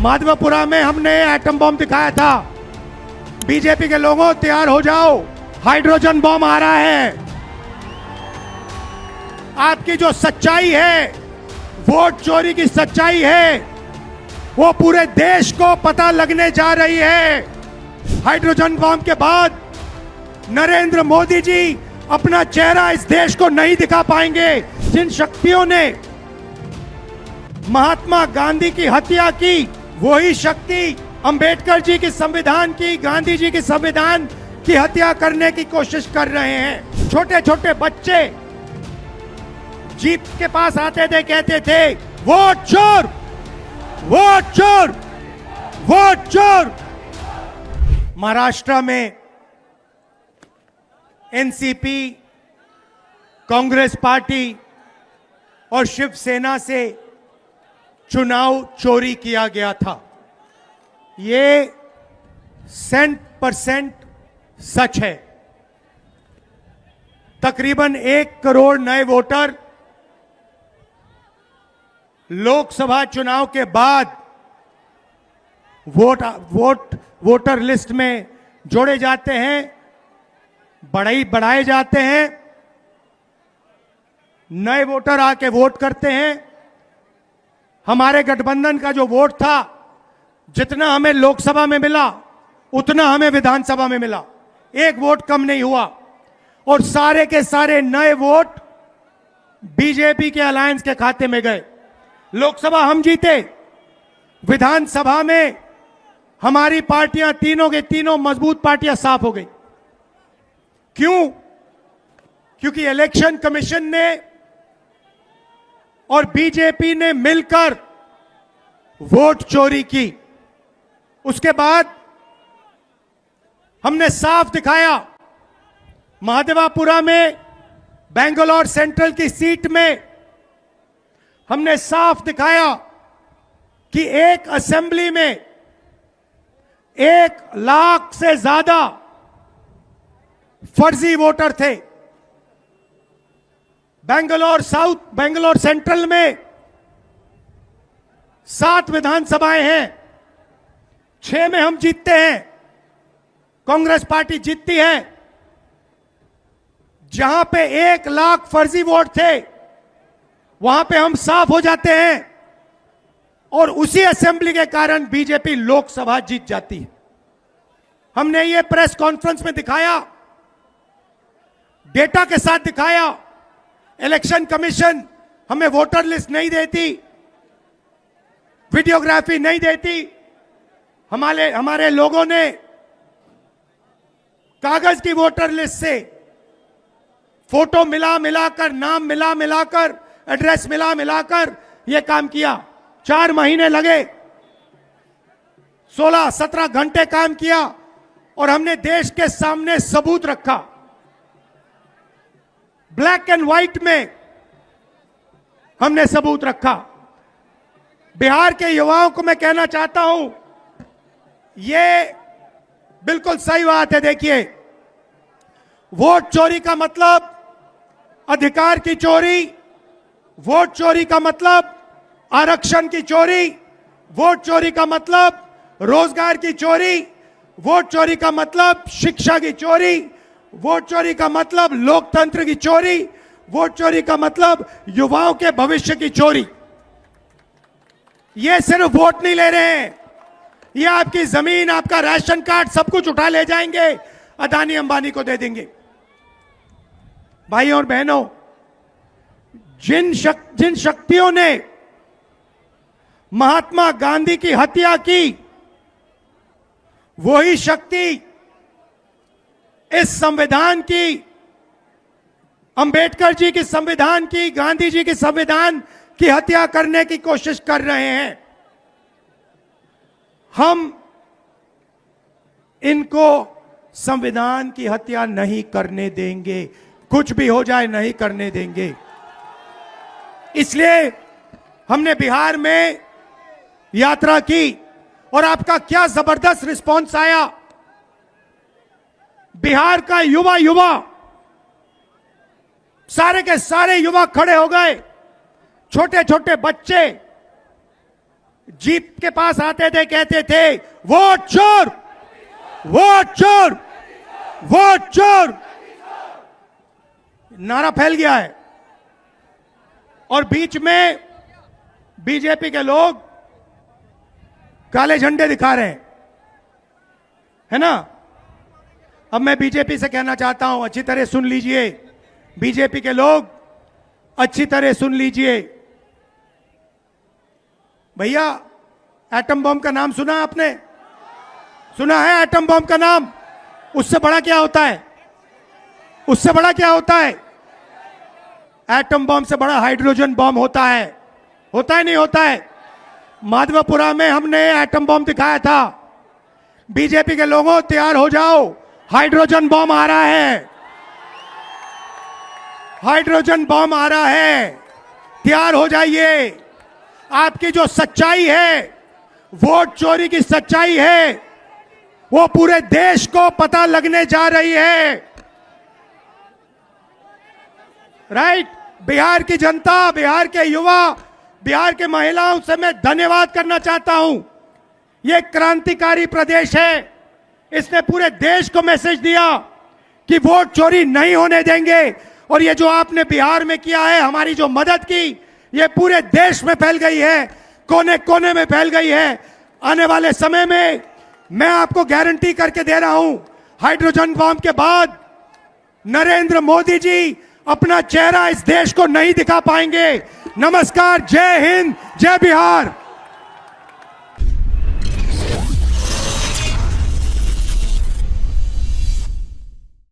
माधवपुरा में हमने atom bomb दिखाया था। बीजेपी के लोगों तैयार हो जाओ, हाइड्रोजन बॉम्ब आ रहा है। आपकी जो सच्चाई है, वोट चोरी की सच्चाई है, वो पूरे देश को पता लगने जा रही है। हाइड्रोजन बॉम्ब के बाद नरेंद्र मोदी जी अपना चेहरा इस देश को नहीं दिखा पाएंगे। जिन शक्तियों ने महात्मा गांधी की हत्या की, वही शक्ति अंबेडकर जी की संविधान की, गांधी जी की संविधान की हत्या करने की कोशिश कर रहे हैं। छोटे छोटे बच्चे जीप के पास आते थे, कहते थे वोट चोर, वोट चोर, वोट चोर। महाराष्ट्र में एनसीपी, कांग्रेस पार्टी और शिवसेना से चुनाव चोरी किया गया था। ये 100% सच है। तकरीबन 1 करोड़ नए वोटर लोकसभा चुनाव के बाद वोटर लिस्ट में जोड़े जाते हैं, बढ़ाए जाते हैं। नए वोटर आके वोट करते हैं। हमारे गठबंधन का जो वोट था, जितना हमें लोकसभा में मिला उतना हमें विधानसभा में मिला, 1 वोट कम नहीं हुआ। और सारे के सारे नए वोट बीजेपी के अलायंस के खाते में गए। लोकसभा हम जीते, विधानसभा में हमारी पार्टियां तीनों के तीनों मजबूत पार्टियां साफ हो गई। क्यों? क्योंकि इलेक्शन कमीशन ने और बीजेपी ने मिलकर वोट चोरी की। उसके बाद हमने साफ दिखाया, महादेवापुरा में बेंगलोर सेंट्रल की सीट में हमने साफ दिखाया कि एक असेंबली में 1 लाख से ज्यादा फर्जी वोटर थे। बेंगलोर सेंट्रल में 7 विधानसभाएं हैं, 6 में हम जीतते हैं, कांग्रेस पार्टी जीतती है। जहां पे 1 लाख फर्जी वोट थे, वहां पे हम साफ हो जाते हैं और उसी असेंबली के कारण बीजेपी लोकसभा जीत जाती है। हमने ये प्रेस कॉन्फ्रेंस में दिखाया, डेटा के साथ दिखाया। इलेक्शन कमीशन हमें वोटर लिस्ट नहीं देती, वीडियोग्राफी नहीं देती। हमारे लोगों ने कागज की वोटर लिस्ट से फोटो मिलाकर, नाम मिलाकर, एड्रेस मिलाकर यह काम किया। 4 महीने लगे, 16-17 घंटे काम किया और हमने देश के सामने सबूत रखा। ब्लैक एंड व्हाइट में हमने सबूत रखा। बिहार के युवाओं को मैं कहना चाहता हूं, यह बिल्कुल सही बात है। देखिए, वोट चोरी का मतलब अधिकार की चोरी, वोट चोरी का मतलब आरक्षण की चोरी, वोट चोरी का मतलब रोजगार की चोरी, वोट चोरी का मतलब शिक्षा की चोरी, वोट चोरी का मतलब लोकतंत्र की चोरी, वोट चोरी का मतलब युवाओं के भविष्य की चोरी। ये सिर्फ वोट नहीं ले रहे हैं, ये आपकी जमीन, आपका राशन कार्ड, सब कुछ उठा ले जाएंगे, अदानी अंबानी को दे देंगे। भाइयों और बहनों, जिन शक्तियों ने महात्मा गांधी की हत्या की, वही शक्ति इस संविधान की, अंबेडकर जी की संविधान की, गांधी जी की संविधान की हत्या करने की कोशिश कर रहे हैं। हम इनको संविधान की हत्या नहीं करने देंगे, कुछ भी हो जाए नहीं करने देंगे। इसलिए हमने बिहार में यात्रा की और आपका क्या जबरदस्त रिस्पांस आया। बिहार का युवा सारे के सारे युवा खड़े हो गए, छोटे छोटे बच्चे जीप के पास आते थे, कहते थे वोट चोर, वोट चोर, वोट चोर, नारा फैल गया है। और बीच में बीजेपी के लोग काले झंडे दिखा रहे हैं, है ना। अब मैं बीजेपी से कहना चाहता हूं, अच्छी तरह सुन लीजिए, बीजेपी के लोग अच्छी तरह सुन लीजिए। भैया, एटम बम का नाम सुना आपने? सुना है एटम बम का नाम? उससे बड़ा क्या होता है? उससे बड़ा क्या होता है? एटम बम से बड़ा हाइड्रोजन बम होता है। होता है नहीं होता है? माधवपुरा में हमने एटम बम दिखाया था। बीजेपी के लोगों, तैयार हो जाओ, हाइड्रोजन बम आ रहा है, हाइड्रोजन बम आ रहा है, तैयार हो जाइए। आपकी जो सच्चाई है, वोट चोरी की सच्चाई है, वो पूरे देश को पता लगने जा रही है। राइट? बिहार की जनता, बिहार के युवा, बिहार के महिलाओं से मैं धन्यवाद करना चाहता हूं। ये क्रांतिकारी प्रदेश है। इसने पूरे देश को मैसेज दिया कि वोट चोरी नहीं होने देंगे। और ये जो आपने बिहार में किया है, हमारी जो मदद की, ये पूरे देश में फैल गई है, कोने कोने में फैल गई है। आने वाले समय में मैं आपको गारंटी करके दे रहा हूं, हाइड्रोजन बम के बाद नरेंद्र मोदी जी अपना चेहरा इस देश को नहीं दिखा पाएंगे। नमस्कार, जय हिंद, जय बिहार।